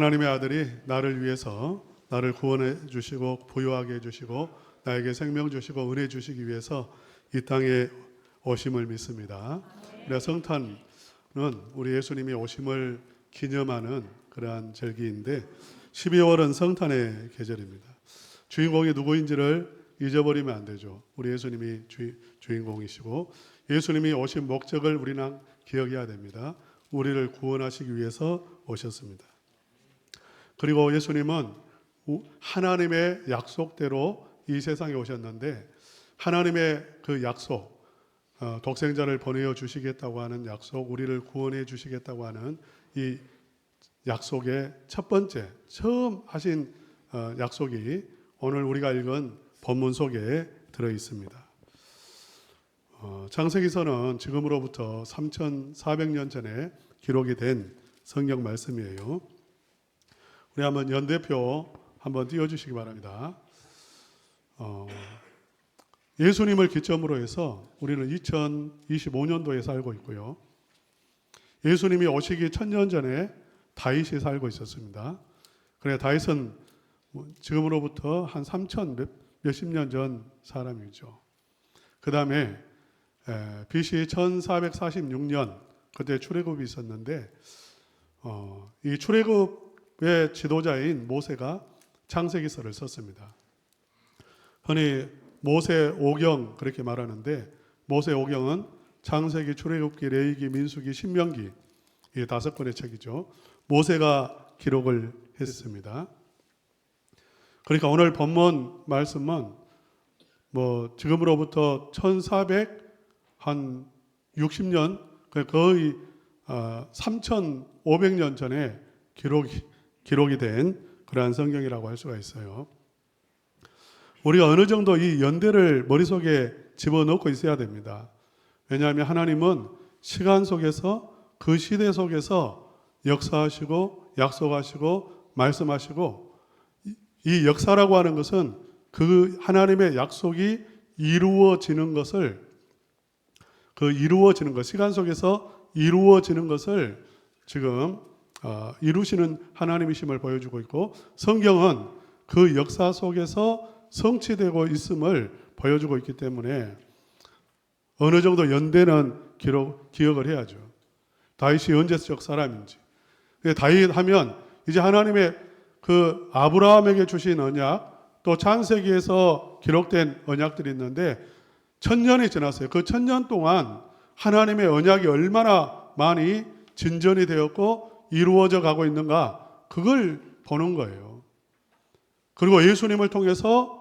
하나님의 아들이 나를 위해서 나를 구원해 주시고 부유하게 해주시고 나에게 생명 주시고 은혜 주시기 위해서 이 땅에 오심을 믿습니다. 그래서 성탄은 우리 예수님이 오심을 기념하는 그러한 절기인데 12월은 성탄의 계절입니다. 주인공이 누구인지를 잊어버리면 안 되죠. 우리 예수님이 주인공이시고 예수님이 오신 목적을 우리는 기억해야 됩니다. 우리를 구원하시기 위해서 오셨습니다. 그리고 예수님은 하나님의 약속대로 이 세상에 오셨는데 하나님의 그 약속, 독생자를 보내어 주시겠다고 하는 약속, 우리를 구원해 주시겠다고 하는 이 약속의 첫 번째, 처음 하신 약속이 오늘 우리가 읽은 본문 속에 들어 있습니다. 창세기서는 지금으로부터 3,400년 전에 기록이 된 성경 말씀이에요. 우리 한번 연대표 한번 띄워주시기 바랍니다. 예수님을 기점으로 해서 우리는 2025년도에 살고 있고요. 예수님이 오시기 1000년 전에 다윗이 살고 있었습니다. 그래 다윗은 지금으로부터 한 3,000 몇십 년 전 사람이죠. 그 다음에 BC 1446년 그때 출애굽이 있었는데 이 출애굽의 지도자인 모세가 창세기서를 썼습니다. 흔히 모세 오경 그렇게 말하는데 모세 오경은 창세기, 출애굽기, 레위기, 민수기, 신명기 이 5권의 책이죠. 모세가 기록을 했습니다. 그러니까 오늘 본문 말씀은 지금으로부터 1460년 거의 3500년 전에 기록이 된 그러한 성경이라고 할 수가 있어요. 우리가 어느 정도 이 연대를 머릿속에 집어넣고 있어야 됩니다. 왜냐하면 하나님은 시간 속에서 그 시대 속에서 역사하시고 약속하시고 말씀하시고 이 역사라고 하는 것은 그 하나님의 약속이 이루어지는 것을 시간 속에서 이루어지는 것을 지금 이루시는 하나님이심을 보여주고 있고 성경은 그 역사 속에서 성취되고 있음을 보여주고 있기 때문에 어느 정도 연대는 기억을 해야죠. 다윗이 언제적 사람인지. 다윗 하면 이제 하나님의 그 아브라함에게 주신 언약 또 창세기에서 기록된 언약들이 있는데 1000년이 지났어요. 그 1000년 동안 하나님의 언약이 얼마나 많이 진전이 되었고 이루어져 가고 있는가 그걸 보는 거예요. 그리고 예수님을 통해서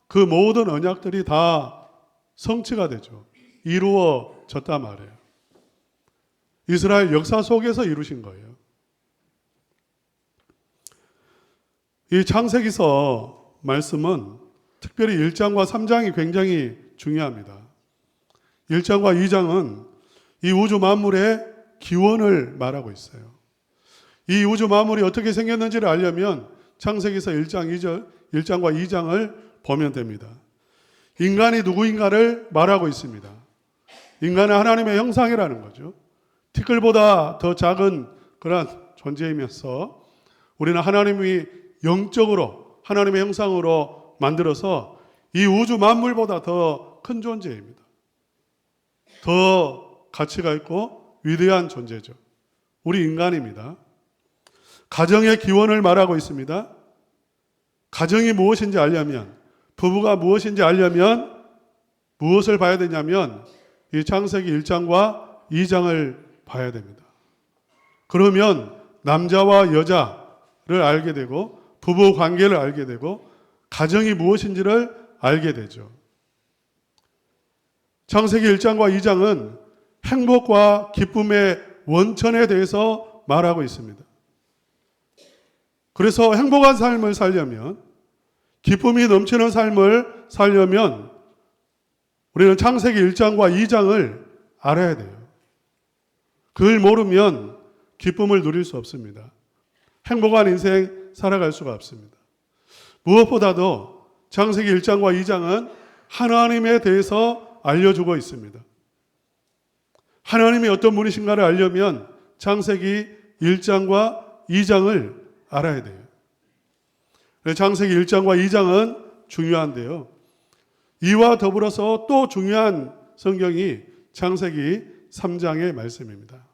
그 모든 언약들이 다 성취가 되죠. 이루어졌단 말이에요. 이스라엘 역사 속에서 이루신 거예요. 이 창세기서 말씀은 특별히 1장과 3장이 굉장히 중요합니다. 1장과 2장은 이 우주 만물의 기원을 말하고 있어요. 이 우주 만물이 어떻게 생겼는지를 알려면 창세기서 1장과 2장을 보면 됩니다. 인간이 누구인가를 말하고 있습니다. 인간은 하나님의 형상이라는 거죠. 티끌보다 더 작은 그런 존재이면서 우리는 하나님이 영적으로 하나님의 형상으로 만들어서 이 우주 만물보다 더 큰 존재입니다. 더 가치가 있고 위대한 존재죠. 우리 인간입니다. 가정의 기원을 말하고 있습니다. 가정이 무엇인지 알려면 부부가 무엇인지 알려면 무엇을 봐야 되냐면 이 창세기 1장과 2장을 봐야 됩니다. 그러면 남자와 여자를 알게 되고 부부 관계를 알게 되고 가정이 무엇인지를 알게 되죠. 창세기 1장과 2장은 행복과 기쁨의 원천에 대해서 말하고 있습니다. 그래서 행복한 삶을 살려면 기쁨이 넘치는 삶을 살려면 우리는 창세기 1장과 2장을 알아야 돼요. 그걸 모르면 기쁨을 누릴 수 없습니다. 행복한 인생 살아갈 수가 없습니다. 무엇보다도 창세기 1장과 2장은 하나님에 대해서 알려주고 있습니다. 하나님이 어떤 분이신가를 알려면 창세기 1장과 2장을 알아야 돼요. 창세기 1장과 2장은 중요한데요. 이와 더불어서 또 중요한 성경이 창세기 3장의 말씀입니다.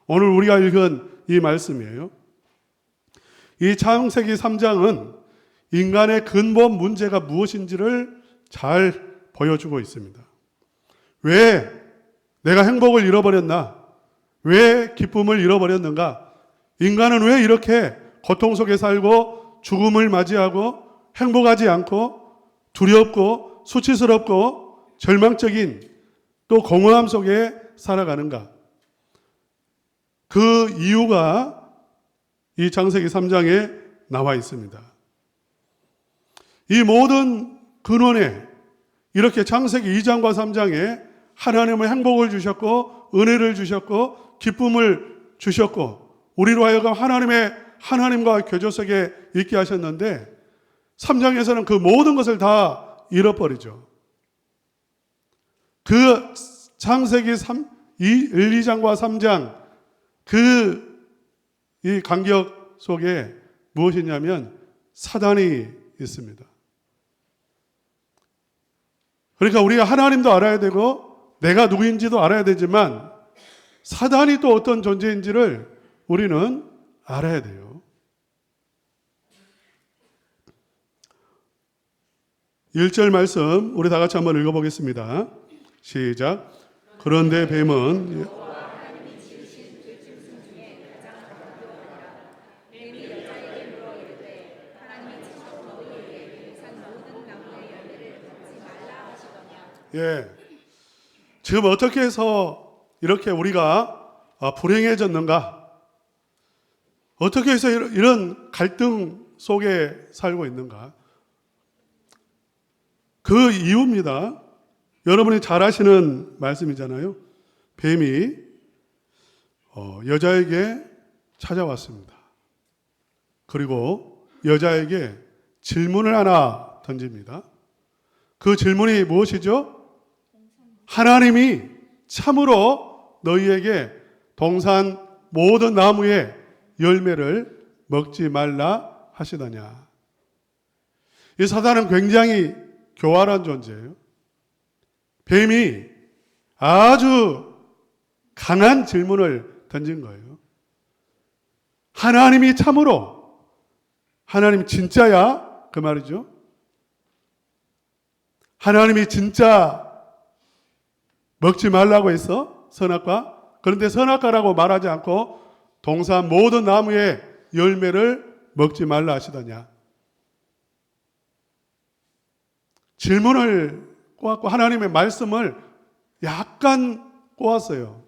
오늘 우리가 읽은 이 말씀이에요. 이 창세기 3장은 인간의 근본 문제가 무엇인지를 잘 보여주고 있습니다. 왜 내가 행복을 잃어버렸나? 왜 기쁨을 잃어버렸는가? 인간은 왜 이렇게 고통 속에 살고 죽음을 맞이하고 행복하지 않고 두렵고 수치스럽고 절망적인 또 공허함 속에 살아가는가? 그 이유가 이 창세기 3장에 나와 있습니다. 이 모든 근원에 이렇게 창세기 2장과 3장에 하나님은 행복을 주셨고 은혜를 주셨고 기쁨을 주셨고 우리로 하여금 하나님과 교제 속에 있게 하셨는데 3장에서는 그 모든 것을 다 잃어버리죠. 그 창세기 1, 2장과 3장 이 간격 속에 무엇이냐면 사단이 있습니다. 그러니까 우리가 하나님도 알아야 되고 내가 누구인지도 알아야 되지만 사단이 또 어떤 존재인지를 우리는 알아야 돼요. 1절 말씀 우리 다 같이 한번 읽어보겠습니다. 시작. 그런데 뱀은 지금 어떻게 해서 이렇게 우리가 불행해졌는가? 어떻게 해서 이런 갈등 속에 살고 있는가? 그 이유입니다. 여러분이 잘 아시는 말씀이잖아요. 뱀이 여자에게 찾아왔습니다. 그리고 여자에게 질문을 하나 던집니다. 그 질문이 무엇이죠? 하나님이 참으로 너희에게 동산 모든 나무의 열매를 먹지 말라 하시더냐. 이 사단은 굉장히 교활한 존재예요. 뱀이 아주 강한 질문을 던진 거예요. 하나님이 참으로, 하나님 진짜야? 그 말이죠. 하나님이 진짜 먹지 말라고 했어? 선악과? 그런데 선악과라고 말하지 않고 동산 모든 나무의 열매를 먹지 말라 하시더냐. 질문을 꼬았고 하나님의 말씀을 약간 꼬았어요.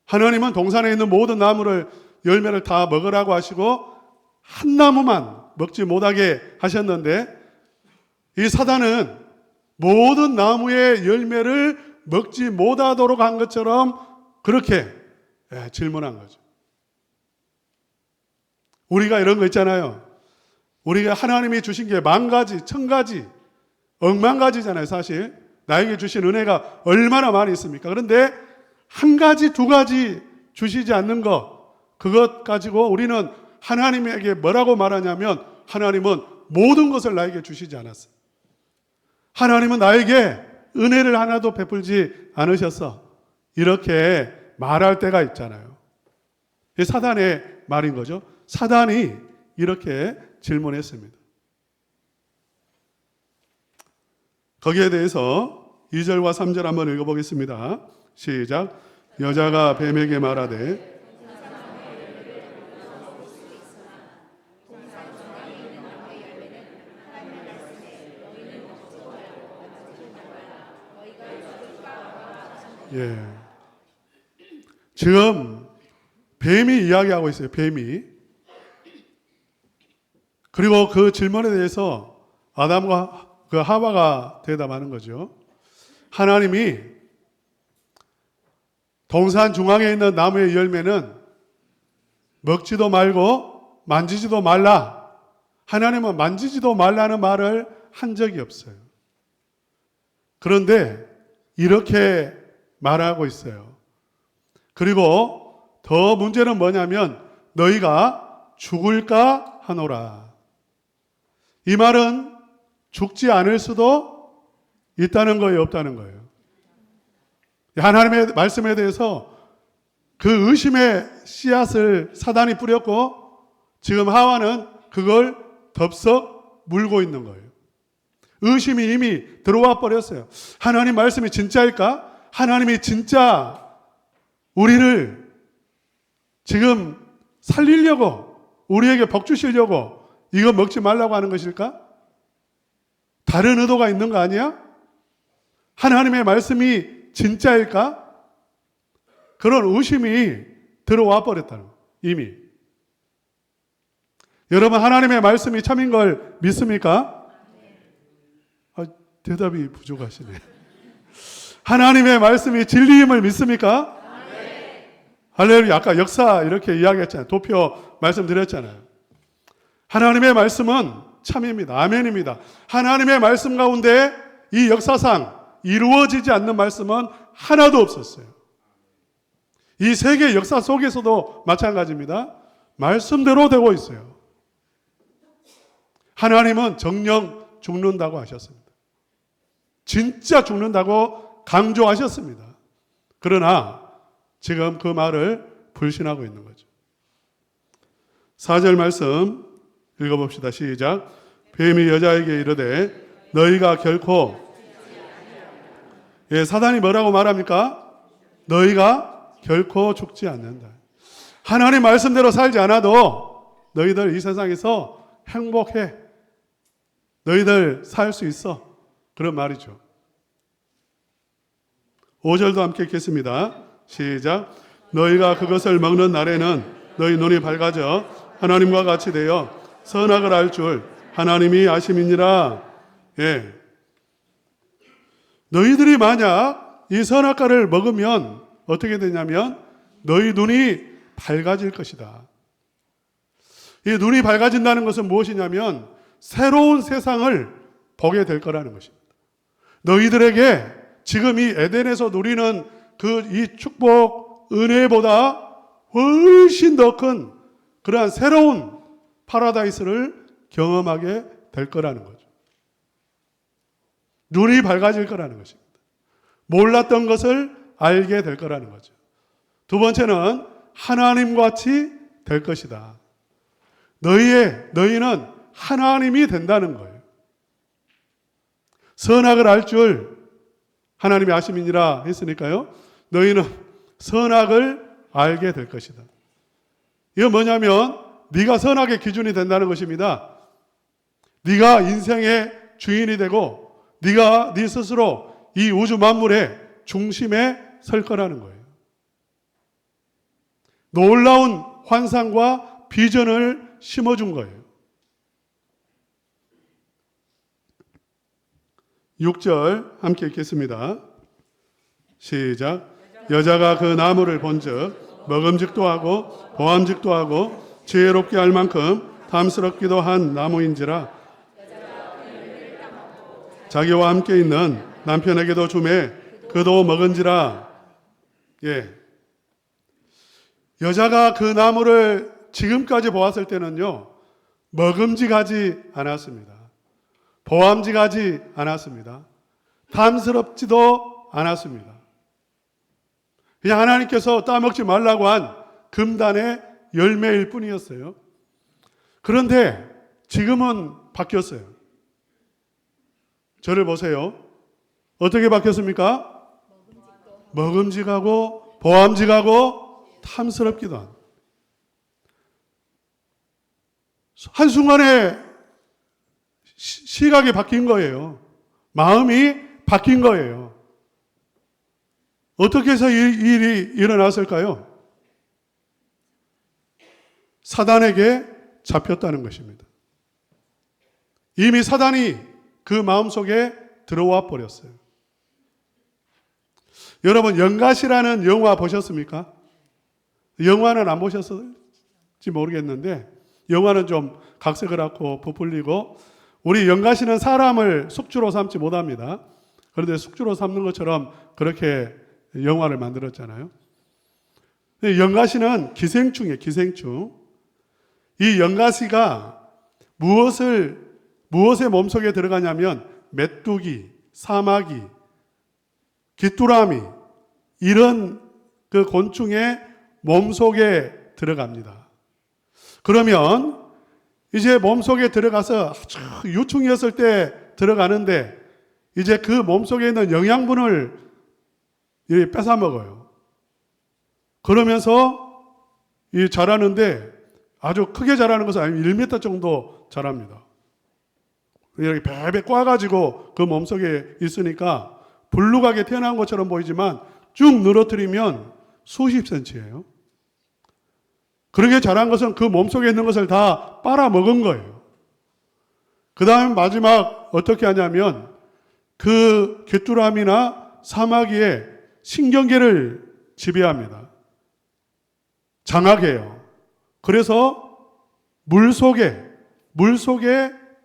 하나님은 동산에 있는 모든 나무를 열매를 다 먹으라고 하시고 한 나무만 먹지 못하게 하셨는데 이 사단은 모든 나무의 열매를 먹지 못하도록 한 것처럼 그렇게 질문한 거죠. 우리가 이런 거 있잖아요. 우리가 하나님이 주신 게 10,000가지, 1,000가지, 억만 가지잖아요. 사실 나에게 주신 은혜가 얼마나 많이 있습니까? 그런데 한 가지, 두 가지 주시지 않는 것, 그것 가지고 우리는 하나님에게 뭐라고 말하냐면 하나님은 모든 것을 나에게 주시지 않았어요. 하나님은 나에게 은혜를 하나도 베풀지 않으셨어. 이렇게 말할 때가 있잖아요. 이게 사단의 말인 거죠. 사단이 이렇게 질문했습니다. 거기에 대해서 2절과 3절 한번 읽어보겠습니다. 시작. 여자가 뱀에게 말하되 지금 뱀이 이야기하고 있어요. 뱀이. 그리고 그 질문에 대해서 아담과 그 하와가 대답하는 거죠. 하나님이 동산 중앙에 있는 나무의 열매는 먹지도 말고 만지지도 말라. 하나님은 만지지도 말라는 말을 한 적이 없어요. 그런데 이렇게 말하고 있어요. 그리고 더 문제는 뭐냐면 너희가 죽을까 하노라. 이 말은 죽지 않을 수도 있다는 거예요, 없다는 거예요? 하나님의 말씀에 대해서 그 의심의 씨앗을 사단이 뿌렸고 지금 하와는 그걸 덥석 물고 있는 거예요. 의심이 이미 들어와 버렸어요. 하나님 말씀이 진짜일까? 하나님이 진짜 우리를 지금 살리려고, 우리에게 복 주시려고 이거 먹지 말라고 하는 것일까? 다른 의도가 있는 거 아니야? 하나님의 말씀이 진짜일까? 그런 의심이 들어와 버렸다는 거예요. 이미. 여러분, 하나님의 말씀이 참인 걸 믿습니까? 대답이 부족하시네. 하나님의 말씀이 진리임을 믿습니까? 할렐루야. 아까 역사 이렇게 이야기했잖아요. 도표 말씀드렸잖아요. 하나님의 말씀은 참입니다. 아멘입니다. 하나님의 말씀 가운데 이 역사상 이루어지지 않는 말씀은 하나도 없었어요. 이 세계 역사 속에서도 마찬가지입니다. 말씀대로 되고 있어요. 하나님은 정령 죽는다고 하셨습니다. 진짜 죽는다고 강조하셨습니다. 그러나 지금 그 말을 불신하고 있는 거죠. 4절 말씀 읽어봅시다. 시작. 뱀이 여자에게 이르되 너희가 결코, 사단이 뭐라고 말합니까? 너희가 결코 죽지 않는다. 하나님 말씀대로 살지 않아도 너희들 이 세상에서 행복해. 너희들 살 수 있어. 그런 말이죠. 5절도 함께 읽겠습니다. 시작. 너희가 그것을 먹는 날에는 너희 눈이 밝아져 하나님과 같이 되어 선악을 알 줄 하나님이 아심이니라. 예. 너희들이 만약 이 선악과를 먹으면 어떻게 되냐면 너희 눈이 밝아질 것이다. 이 눈이 밝아진다는 것은 무엇이냐면 새로운 세상을 보게 될 거라는 것입니다. 너희들에게 지금 이 에덴에서 누리는 이 축복, 은혜보다 훨씬 더 큰 그러한 새로운 파라다이스를 경험하게 될 거라는 거죠. 눈이 밝아질 거라는 것입니다. 몰랐던 것을 알게 될 거라는 거죠. 두 번째는 하나님같이 될 것이다. 너희는 하나님이 된다는 거예요. 선악을 알 줄 하나님이 아심이니라 했으니까요. 너희는 선악을 알게 될 것이다. 이건 뭐냐면 네가 선악의 기준이 된다는 것입니다. 네가 인생의 주인이 되고 네가 네 스스로 이 우주 만물의 중심에 설 거라는 거예요. 놀라운 환상과 비전을 심어준 거예요. 6절 함께 읽겠습니다. 시작. 여자가 그 나무를 본즉 먹음직도 하고 보암직도 하고 지혜롭게 할 만큼 탐스럽기도 한 나무인지라 자기와 함께 있는 남편에게도 주매 그도 먹은지라. 예. 여자가 그 나무를 지금까지 보았을 때는요, 먹음직하지 않았습니다. 보암직하지 않았습니다. 탐스럽지도 않았습니다. 그냥 하나님께서 따먹지 말라고 한 금단의 열매일 뿐이었어요. 그런데 지금은 바뀌었어요. 저를 보세요. 어떻게 바뀌었습니까? 먹음직하고 보암직하고 탐스럽기도 한. 한순간에 시각이 바뀐 거예요. 마음이 바뀐 거예요. 어떻게 해서 이 일이 일어났을까요? 사단에게 잡혔다는 것입니다. 이미 사단이 그 마음속에 들어와 버렸어요. 여러분, 영갓이라는 영화 보셨습니까? 영화는 안 보셨을지 모르겠는데 영화는 좀 각색을 하고 부풀리고 우리 영갓이는 사람을 숙주로 삼지 못합니다. 그런데 숙주로 삼는 것처럼 그렇게 영화를 만들었잖아요. 영갓이는 기생충이에요. 기생충. 이 연가시가 무엇의 몸속에 들어가냐면 메뚜기, 사마귀, 귀뚜라미 이런 그 곤충의 몸속에 들어갑니다. 그러면 이제 몸속에 들어가서 아주 유충이었을 때 들어가는데 이제 그 몸속에 있는 영양분을 뺏어 먹어요. 그러면서 자라는데 아주 크게 자라는 것은 아니면 1m 정도 자랍니다. 이렇게 배배 꽈가지고 그 몸속에 있으니까 불룩하게 태어난 것처럼 보이지만 쭉 늘어뜨리면 수십 센치예요. 그렇게 자란 것은 그 몸속에 있는 것을 다 빨아먹은 거예요. 그 다음에 마지막 어떻게 하냐면 그 귀뚜라미나 사마귀의 신경계를 지배합니다. 장악해요. 그래서 물속에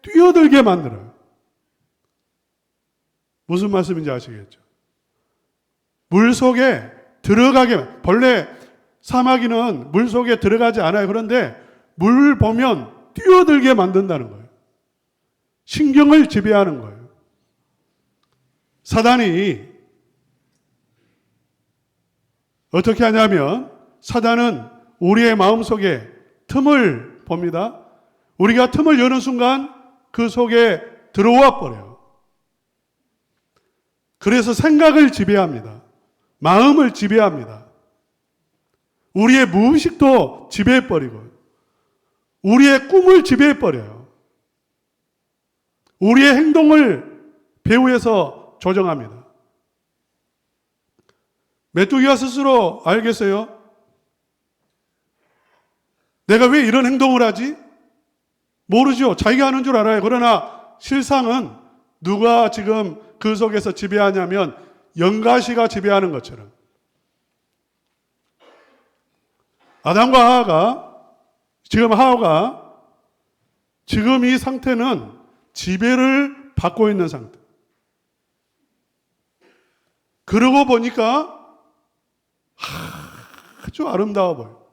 뛰어들게 만들어요. 무슨 말씀인지 아시겠죠? 물속에 들어가게, 원래 사마귀는 물속에 들어가지 않아요. 그런데 물 보면 뛰어들게 만든다는 거예요. 신경을 지배하는 거예요. 사단이 어떻게 하냐면 사단은 우리의 마음속에 틈을 봅니다. 우리가 틈을 여는 순간 그 속에 들어와 버려요. 그래서 생각을 지배합니다. 마음을 지배합니다. 우리의 무의식도 지배해버리고 우리의 꿈을 지배해버려요. 우리의 행동을 배후에서 조정합니다. 메뚜기가 스스로 알겠어요? 내가 왜 이런 행동을 하지? 모르죠. 자기가 하는 줄 알아요. 그러나 실상은 누가 지금 그 속에서 지배하냐면 연가시가 지배하는 것처럼. 아담과 하와가 지금 이 상태는 지배를 받고 있는 상태. 그러고 보니까 아주 아름다워 보여요.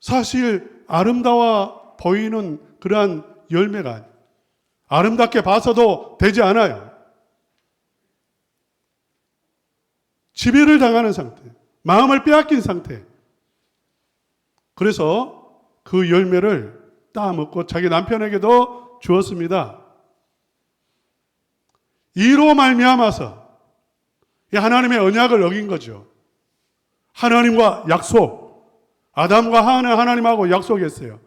사실 아름다워 보이는 그러한 열매가 아니에요. 아름답게 봐서도 되지 않아요. 지배를 당하는 상태, 마음을 빼앗긴 상태. 그래서 그 열매를 따먹고 자기 남편에게도 주었습니다. 이로 말미암아서 하나님의 언약을 어긴 거죠. 하나님과 약속. 아담과 하와는 하나님하고 약속했어요.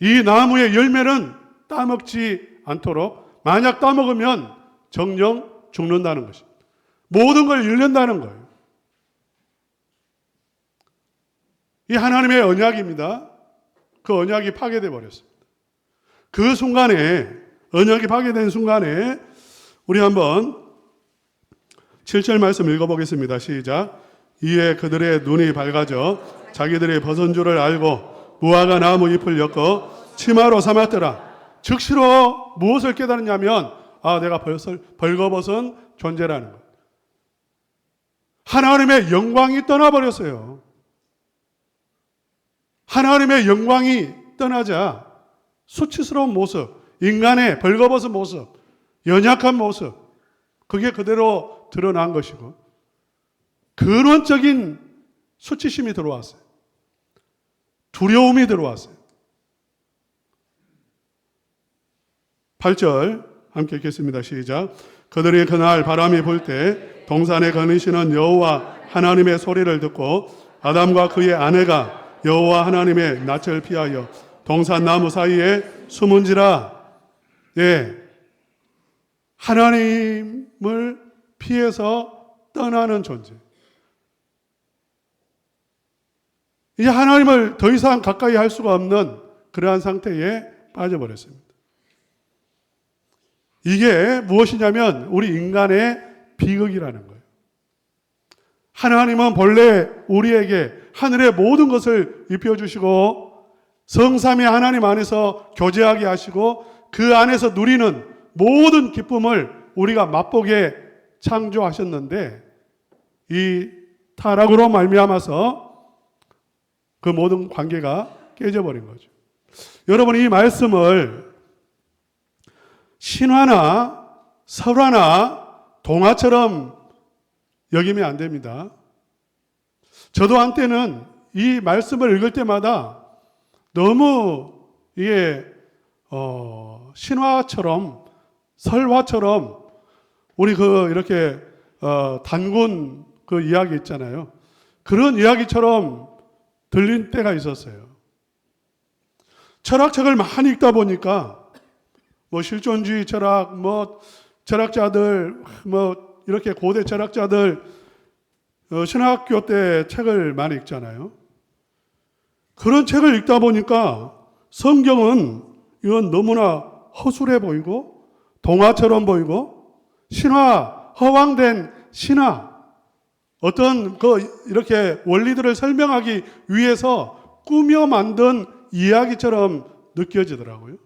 이 나무의 열매는 따먹지 않도록, 만약 따먹으면 정령 죽는다는 것입니다. 모든 걸 잃는다는 거예요. 이 하나님의 언약입니다. 그 언약이 파괴되어 버렸습니다. 그 순간에, 언약이 파괴된 순간에 우리 한번 7절 말씀 읽어보겠습니다. 시작. 이에 그들의 눈이 밝아져 자기들의 벗은 줄을 알고 무화과 나무 잎을 엮어 치마로 삼았더라. 즉시로 무엇을 깨달았냐면 내가 벌거벗은 존재라는 것. 하나님의 영광이 떠나버렸어요. 하나님의 영광이 떠나자 수치스러운 모습, 인간의 벌거벗은 모습, 연약한 모습, 그게 그대로 드러난 것이고 근원적인 수치심이 들어왔어요. 두려움이 들어왔어요. 8절 함께 읽겠습니다. 시작. 그들이 그날 바람이 불 때 동산에 거니시는 여호와 하나님의 소리를 듣고 아담과 그의 아내가 여호와 하나님의 낯을 피하여 동산 나무 사이에 숨은지라. 하나님을 피해서 떠나는 존재. 이제 하나님을 더 이상 가까이 할 수가 없는 그러한 상태에 빠져버렸습니다. 이게 무엇이냐면 우리 인간의 비극이라는 거예요. 하나님은 본래 우리에게 하늘의 모든 것을 입혀주시고 성삼위 하나님 안에서 교제하게 하시고 그 안에서 누리는 모든 기쁨을 우리가 맛보게 창조하셨는데 이 타락으로 말미암아서 그 모든 관계가 깨져버린 거죠. 여러분, 이 말씀을 신화나 설화나 동화처럼 여기면 안 됩니다. 저도 한때는 이 말씀을 읽을 때마다 너무 이게 신화처럼 설화처럼 우리 이렇게 단군 그 이야기 있잖아요. 그런 이야기처럼 들린 때가 있었어요. 철학책을 많이 읽다 보니까 실존주의 철학, 철학자들, 이렇게 고대 철학자들 신학교 때 책을 많이 읽잖아요. 그런 책을 읽다 보니까 성경은 이건 너무나 허술해 보이고 동화처럼 보이고 신화, 허황된 신화, 어떤 이렇게 원리들을 설명하기 위해서 꾸며 만든 이야기처럼 느껴지더라고요.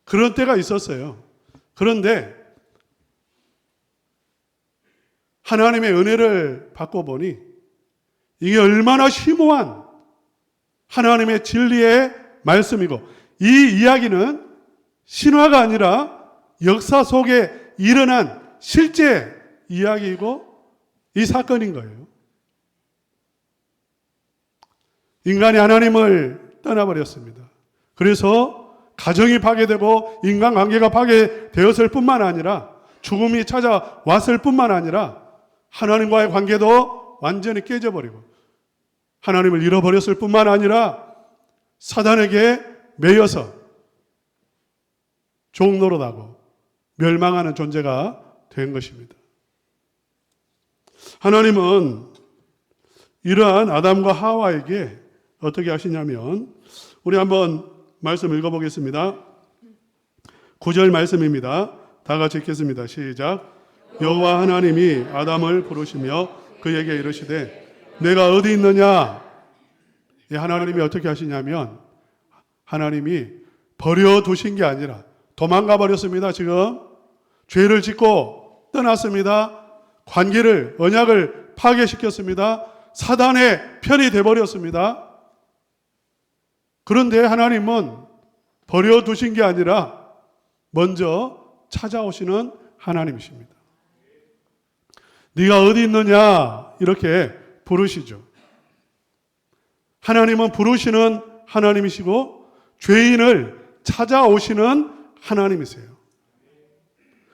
그런 때가 있었어요. 그런데 하나님의 은혜를 받고 보니 이게 얼마나 심오한 하나님의 진리의 말씀이고, 이 이야기는 신화가 아니라 역사 속에 일어난 실제 이야기이고 이 사건인 거예요. 인간이 하나님을 떠나버렸습니다. 그래서 가정이 파괴되고 인간관계가 파괴되었을 뿐만 아니라 죽음이 찾아왔을 뿐만 아니라 하나님과의 관계도 완전히 깨져버리고 하나님을 잃어버렸을 뿐만 아니라 사단에게 매여서 종노릇하고 멸망하는 존재가 된 것입니다. 하나님은 이러한 아담과 하와에게 어떻게 하시냐면, 우리 한번 말씀 읽어보겠습니다. 9절 말씀입니다. 다 같이 읽겠습니다. 시작. 여호와 하나님이 아담을 부르시며 그에게 이르시되 내가 어디 있느냐. 하나님이 어떻게 하시냐면, 하나님이 버려두신 게 아니라 도망가 버렸습니다. 지금 죄를 짓고 떠났습니다. 관계를, 언약을 파괴시켰습니다. 사단의 편이 되어버렸습니다. 그런데 하나님은 버려두신 게 아니라 먼저 찾아오시는 하나님이십니다. 네가 어디 있느냐 이렇게 부르시죠. 하나님은 부르시는 하나님이시고 죄인을 찾아오시는 하나님이세요.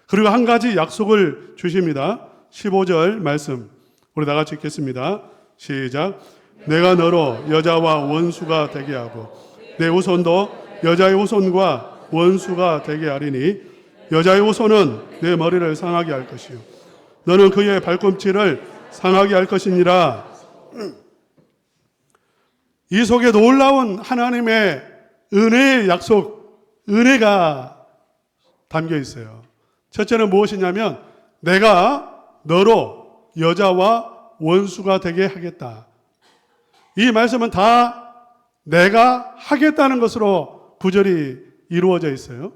그리고 한 가지 약속을 주십니다. 15절 말씀 우리 다 같이 읽겠습니다. 시작. 내가 너로 여자와 원수가 되게 하고 내 후손도 여자의 후손과 원수가 되게 하리니 여자의 후손은 내 머리를 상하게 할 것이요 너는 그의 발꿈치를 상하게 할 것이니라. 이 속에 놀라운 하나님의 은혜의 약속, 은혜가 담겨 있어요. 첫째는 무엇이냐면 내가 너로 여자와 원수가 되게 하겠다. 이 말씀은 다 내가 하겠다는 것으로 구절이 이루어져 있어요.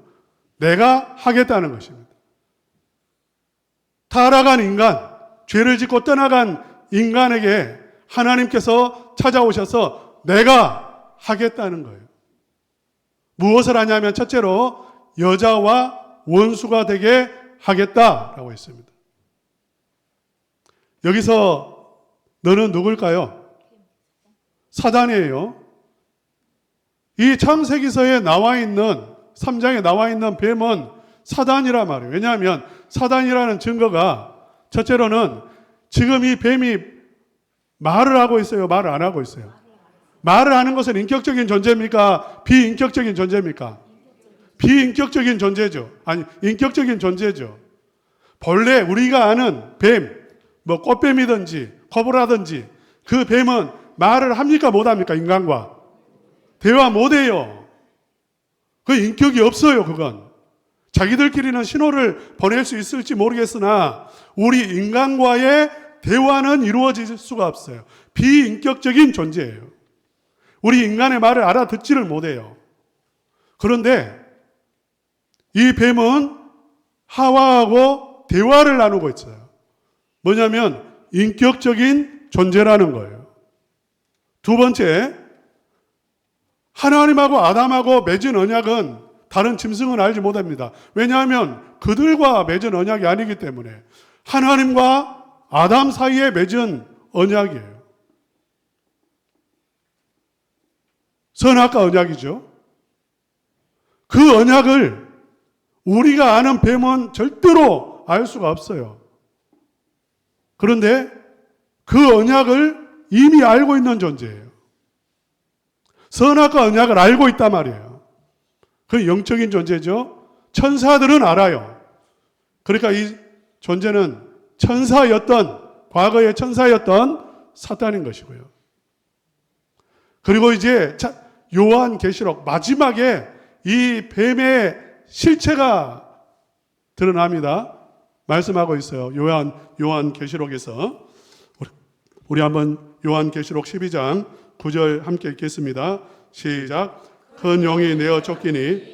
내가 하겠다는 것입니다. 타락한 인간, 죄를 짓고 떠나간 인간에게 하나님께서 찾아오셔서 내가 하겠다는 거예요. 무엇을 하냐면 첫째로 여자와 원수가 되게 하겠다라고 했습니다. 여기서 너는 누굴까요? 사단이에요. 이 창세기서에 나와 있는 3장에 나와 있는 뱀은 사단이란 말이에요. 왜냐하면 사단이라는 증거가 첫째로는 지금 이 뱀이 말을 하고 있어요? 말을 안 하고 있어요? 말을 하는 것은 인격적인 존재입니까? 비인격적인 존재입니까? 비인격적인 존재죠. 아니, 인격적인 존재죠. 본래 우리가 아는 뱀, 꽃뱀이든지 코브라든지 그 뱀은 말을 합니까? 못합니까? 인간과 대화 못해요. 그 인격이 없어요. 그건 자기들끼리는 신호를 보낼 수 있을지 모르겠으나 우리 인간과의 대화는 이루어질 수가 없어요. 비인격적인 존재예요. 우리 인간의 말을 알아듣지를 못해요. 그런데 이 뱀은 하와하고 대화를 나누고 있어요. 뭐냐면 인격적인 존재라는 거예요. 두 번째, 하나님하고 아담하고 맺은 언약은 다른 짐승은 알지 못합니다. 왜냐하면 그들과 맺은 언약이 아니기 때문에 하나님과 아담 사이에 맺은 언약이에요. 선악과 언약이죠. 그 언약을 우리가 아는 뱀은 절대로 알 수가 없어요. 그런데 그 언약을 이미 알고 있는 존재예요. 선악과 언약을 알고 있단 말이에요. 그 영적인 존재죠. 천사들은 알아요. 그러니까 이 존재는 과거의 천사였던 사탄인 것이고요. 그리고 이제 요한계시록 마지막에 이 뱀의 실체가 드러납니다. 말씀하고 있어요. 요한계시록에서. 우리 한번 요한계시록 12장 9절 함께 읽겠습니다. 시작. 큰 용이 내어 쫓기니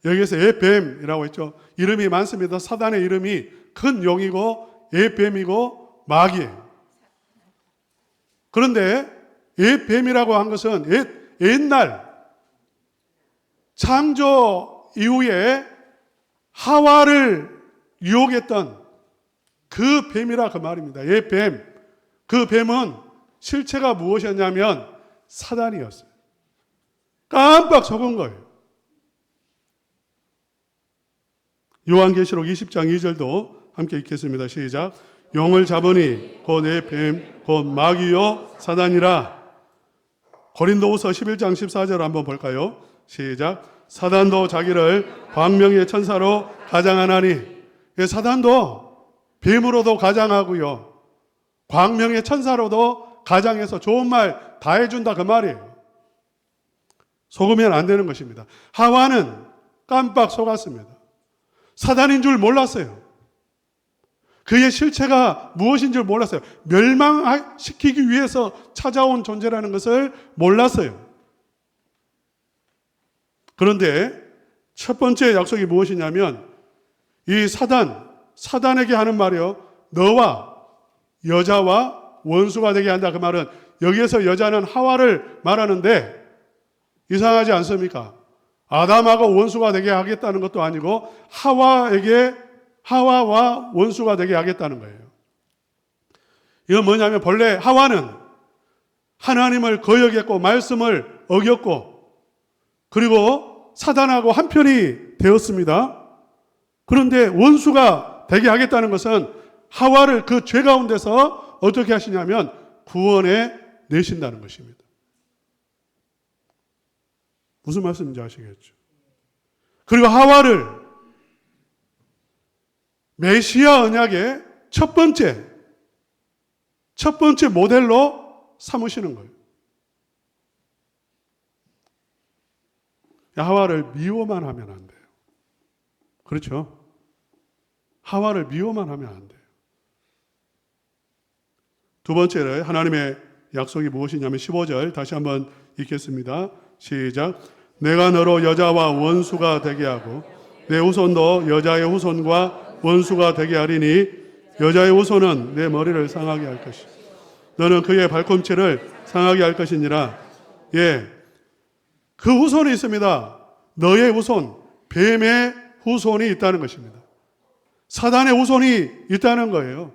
여기서 뱀이라고 했죠. 이름이 많습니다. 사단의 이름이 큰 용이고 뱀이고 마귀예요. 그런데 뱀이라고 한 것은 옛날 창조 이후에 하와를 유혹했던 그 뱀이라 그 말입니다. 뱀. 그 뱀은 실체가 무엇이었냐면 사단이었어요. 깜빡 속은 거예요. 요한계시록 20장 2절도 함께 읽겠습니다. 시작. 용을 잡으니 곧 뱀, 곧 마귀요 사단이라. 고린도후서 11장 14절 한번 볼까요? 시작. 사단도 자기를 광명의 천사로 가장하나니. 사단도 뱀으로도 가장하고요, 광명의 천사로도 가장해서 좋은 말 다 해준다 그 말이에요. 속으면 안 되는 것입니다. 하와는 깜빡 속았습니다. 사단인 줄 몰랐어요. 그의 실체가 무엇인 줄 몰랐어요. 멸망시키기 위해서 찾아온 존재라는 것을 몰랐어요. 그런데 첫 번째 약속이 무엇이냐면 이 사단에게 하는 말이요, 너와 여자와 원수가 되게 한다. 그 말은 여기에서 여자는 하와를 말하는데 이상하지 않습니까? 아담하고 원수가 되게 하겠다는 것도 아니고 하와와 원수가 되게 하겠다는 거예요. 이건 뭐냐면 본래 하와는 하나님을 거역했고 말씀을 어겼고 그리고 사단하고 한편이 되었습니다. 그런데 원수가 되게 하겠다는 것은 하와를 그 죄 가운데서 어떻게 하시냐면 구원해 내신다는 것입니다. 무슨 말씀인지 아시겠죠? 그리고 하와를 메시아 언약의 첫 번째 모델로 삼으시는 거예요. 하와를 미워만 하면 안 돼요. 그렇죠? 하와를 미워만 하면 안 돼요. 두 번째로 하나님의 약속이 무엇이냐면 15절 다시 한번 읽겠습니다. 시작. 내가 너로 여자와 원수가 되게 하고 내 후손도 여자의 후손과 원수가 되게 하리니 여자의 후손은 내 머리를 상하게 할 것이다. 너는 그의 발꿈치를 상하게 할 것이니라. 그 후손이 있습니다. 너의 후손, 뱀의 후손이 있다는 것입니다. 사단의 후손이 있다는 거예요.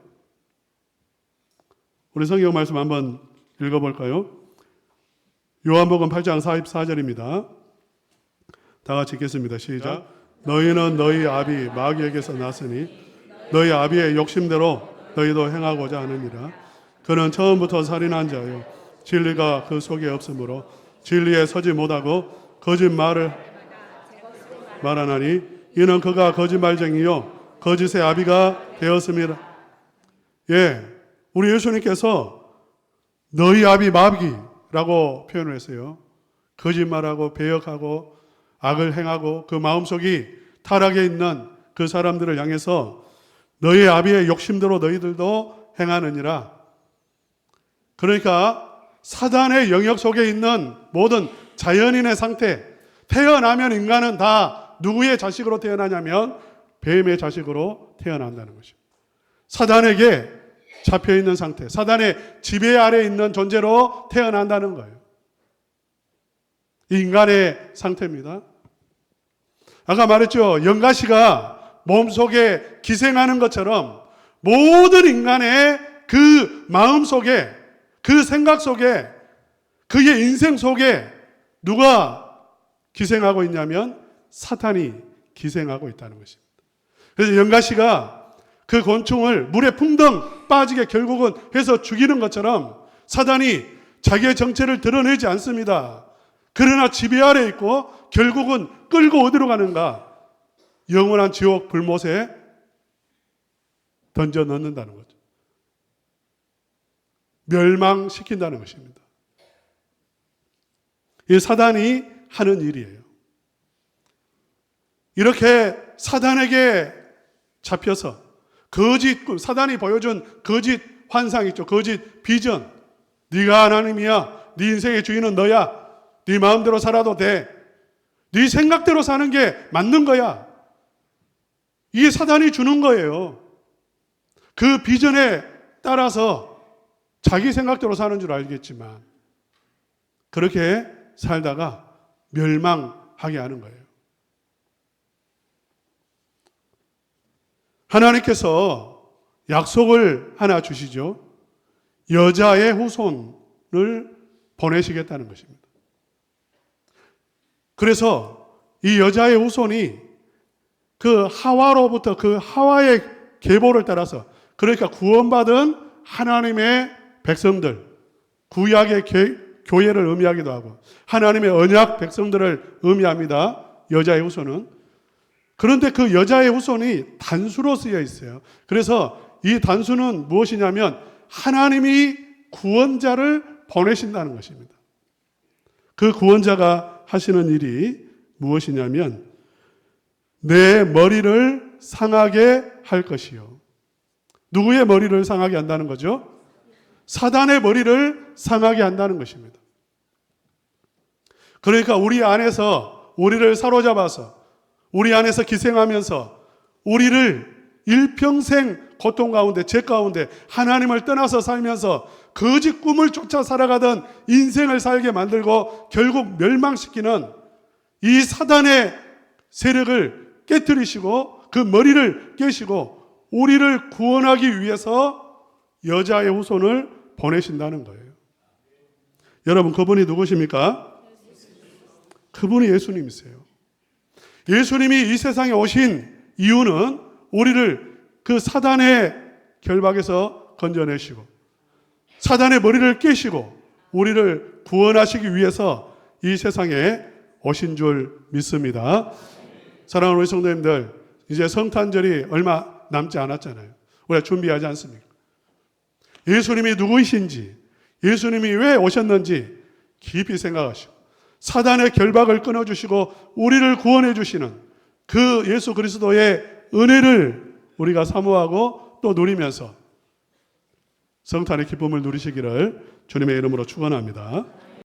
우리 성경 말씀 한번 읽어볼까요? 요한복음 8장 44절입니다. 다 같이 읽겠습니다. 시작. 너희는 너희 아비 마귀에게서 났으니 너희 아비의 욕심대로 너희도 행하고자 하느니라. 그는 처음부터 살인한 자요 진리가 그 속에 없으므로 진리에 서지 못하고 거짓말을 말하나니 이는 그가 거짓말쟁이요 거짓의 아비가 되었음이라. 우리 예수님께서 너희 아비 마귀라고 표현을 했어요. 거짓말하고 배역하고 악을 행하고 그 마음속이 타락에 있는 그 사람들을 향해서 너희 아비의 욕심대로 너희들도 행하느니라. 그러니까 사단의 영역 속에 있는 모든 자연인의 상태, 태어나면 인간은 다 누구의 자식으로 태어나냐면 뱀의 자식으로 태어난다는 것입니다. 사단에게 잡혀 있는 상태, 사단의 지배 아래 있는 존재로 태어난다는 거예요. 인간의 상태입니다. 아까 말했죠. 영가시가 몸속에 기생하는 것처럼 모든 인간의 그 마음 속에, 그 생각 속에, 그의 인생 속에 누가 기생하고 있냐면 사탄이 기생하고 있다는 것입니다. 그래서 영가시가 그 곤충을 물에 풍덩 빠지게 결국은 해서 죽이는 것처럼 사단이 자기의 정체를 드러내지 않습니다. 그러나 지배 아래 있고 결국은 끌고 어디로 가는가? 영원한 지옥 불못에 던져 넣는다는 거죠. 멸망시킨다는 것입니다. 이 사단이 하는 일이에요. 이렇게 사단에게 잡혀서 거짓 꿈, 사단이 보여준 거짓 환상 있죠. 거짓 비전. 네가 하나님이야. 네 인생의 주인은 너야. 네 마음대로 살아도 돼. 네 생각대로 사는 게 맞는 거야. 이게 사단이 주는 거예요. 그 비전에 따라서 자기 생각대로 사는 줄 알겠지만 그렇게 살다가 멸망하게 하는 거예요. 하나님께서 약속을 하나 주시죠. 여자의 후손을 보내시겠다는 것입니다. 그래서 이 여자의 후손이 그 하와로부터 그 하와의 계보를 따라서, 그러니까 구원받은 하나님의 백성들, 구약의 교회를 의미하기도 하고 하나님의 언약 백성들을 의미합니다. 여자의 후손은. 그런데 그 여자의 후손이 단수로 쓰여 있어요. 그래서 이 단수는 무엇이냐면 하나님이 구원자를 보내신다는 것입니다. 그 구원자가 하시는 일이 무엇이냐면 내 머리를 상하게 할 것이요. 누구의 머리를 상하게 한다는 거죠? 사단의 머리를 상하게 한다는 것입니다. 그러니까 우리 안에서 우리를 사로잡아서 우리 안에서 기생하면서 우리를 일평생 고통 가운데, 죄 가운데 하나님을 떠나서 살면서 거짓 꿈을 쫓아 살아가던 인생을 살게 만들고 결국 멸망시키는 이 사단의 세력을 깨뜨리시고 그 머리를 깨시고 우리를 구원하기 위해서 여자의 후손을 보내신다는 거예요. 여러분, 그분이 누구십니까? 그분이 예수님이세요. 예수님이 이 세상에 오신 이유는 우리를 그 사단의 결박에서 건져내시고 사단의 머리를 깨시고 우리를 구원하시기 위해서 이 세상에 오신 줄 믿습니다. 사랑하는 우리 성도님들, 이제 성탄절이 얼마 남지 않았잖아요. 우리가 준비하지 않습니까? 예수님이 누구이신지, 예수님이 왜 오셨는지 깊이 생각하시고 사단의 결박을 끊어주시고 우리를 구원해 주시는 그 예수 그리스도의 은혜를 우리가 사모하고 또 누리면서 성탄의 기쁨을 누리시기를 주님의 이름으로 축원합니다.